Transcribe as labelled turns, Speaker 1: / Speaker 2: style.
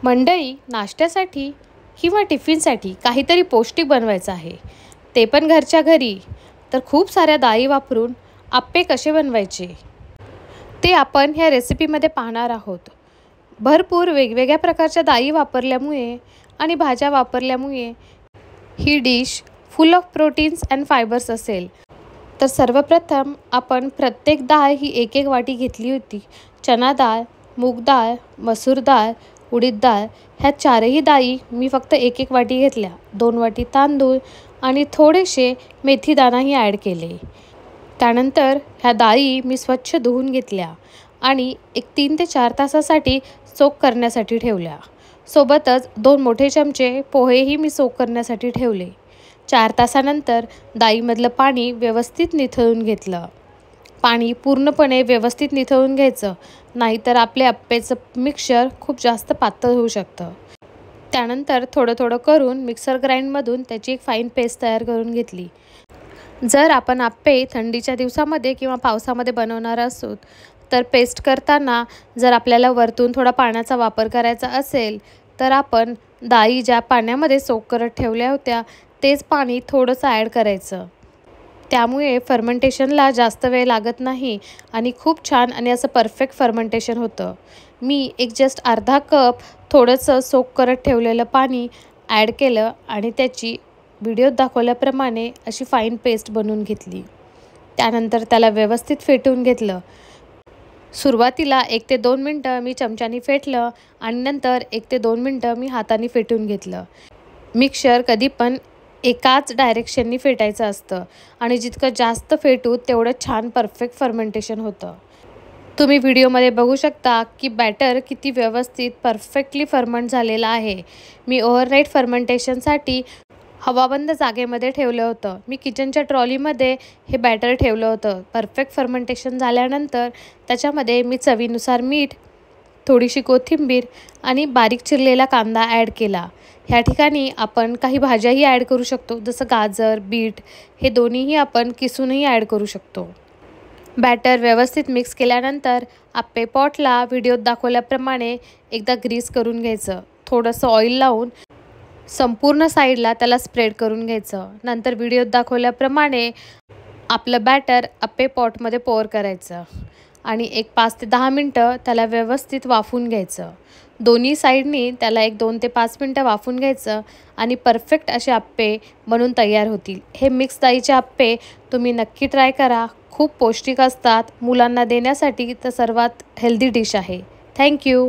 Speaker 1: मंडळी, नाश्त्यासाठी किंवा टिफिनसाठी काहीतरी पौष्टिक बनवायचं आहे, ते पण घरच्या घरी. तर खूप साऱ्या डाळी वापरून आप्पे कसे बनवायचे ते आपण ह्या रेसिपीमध्ये पाहणार आहोत. भरपूर वेगवेगळ्या प्रकारच्या डाळी वापरल्यामुळे आणि भाज्या वापरल्यामुळे ही dish full of proteins and fibres असेल. तर सर्वप्रथम आपण प्रत्येक डाळ ही एक एक वाटी घेतली होती. चना डाळ, मूग डाळ, मसूर डाळ, उडीद डाळ ह्या चारही डाळी मी फक्त एक एक वाटी घेतल्या. 2 वाटी तांदूळ आणि थोडेसे मेथी दाणाही ॲड केले. त्यानंतर ह्या डाळी मी स्वच्छ धुवून घेतल्या आणि एक 3 ते 4 तासासाठी सोक करण्यासाठी ठेवल्या. सोबतच 2 मोठे चमचे पोहेही मी सोक करण्यासाठी ठेवले. 4 तासानंतर डाळीमधलं पाणी व्यवस्थित निथळून घेतलं. पाणी पूर्णपणे व्यवस्थित निथळून घ्यायचं, नाहीतर आपले आप्पेचं मिक्सचर खूप जास्त पातळ होऊ शकतं. त्यानंतर थोडं थोडं करून मिक्सर ग्राइंडमधून त्याची एक फाईन पेस्ट तयार करून घेतली. जर आपण आप्पे थंडीच्या दिवसामध्ये किंवा पावसामध्ये बनवणार असू तर पेस्ट करताना जर आपल्याला वरतून थोडा पाण्याचा वापर करायचा असेल तर आपण डाळी ज्या पाण्यामध्ये सोक करत ठेवल्या होत्या तेच पाणी थोडंसं ॲड करायचं. त्यामुळे फर्मेंटेशनला जास्त वेळ लागत नाही आणि खूप छान आणि असं परफेक्ट फर्मेंटेशन होतं. मी एक जस्ट अर्धा कप थोडंसं सोक करत ठेवलेलं पाणी ॲड केलं आणि त्याची व्हिडिओत दाखवल्याप्रमाणे अशी फाईन पेस्ट बनवून घेतली. त्यानंतर त्याला व्यवस्थित फेटून घेतलं. सुरुवातीला 1 ते 2 मिनटं मी चमच्यानी फेटलं आणि नंतर 1 ते 2 मिनटं मी हाताने फेटून घेतलं. मिक्सचर कधी पण एकाच डायरेक्शननी फेटायचं असतं आणि जितकं जास्त फेटू तेवढं छान परफेक्ट फर्मेंटेशन होतं. तुम्ही व्हिडिओमध्ये बघू शकता की बॅटर किती व्यवस्थित परफेक्टली फर्मेंट झालेलं आहे. मी ओव्हरनाईट फर्मेंटेशनसाठी हवाबंद जागेमध्ये ठेवलं होतं. मी किचनच्या ट्रॉलीमध्ये हे बॅटर ठेवलं होतं. परफेक्ट फर्मेंटेशन झाल्यानंतर त्याच्यामध्ये मी चवीनुसार मीठ, थोडीशी कोथिंबीर आणि बारीक चिरलेला कांदा ॲड केला. ह्या ठिकाणी आपण काही भाज्याही ॲड करू शकतो, जसं गाजर, बीट हे दोन्हीही आपण किसूनही ॲड करू शकतो. बॅटर व्यवस्थित मिक्स केल्यानंतर आप्पे पॉटला व्हिडिओत दाखवल्याप्रमाणे एकदा ग्रीस करून घ्यायचं. थोडंसं ऑइल लावून संपूर्ण साईडला त्याला स्प्रेड करून घ्यायचं. नंतर व्हिडिओत दाखवल्याप्रमाणे आपलं बॅटर आप्पे पॉटमध्ये पोअर करायचं आणि एक 5 ते 10 मिनटं त्याला व्यवस्थित वाफवून घ्यायचं. दोन्ही साईडनी त्याला एक 2 ते 5 मिनटं वाफवून घ्यायचं आणि परफेक्ट असे आप्पे बनून तयार होतील. हे मिक्स डाळीचे आप्पे तुम्ही नक्की ट्राय करा. खूप पौष्टिक असतात. मुलांना देण्यासाठी तर सर्वात हेल्दी डिश आहे. थँक्यू.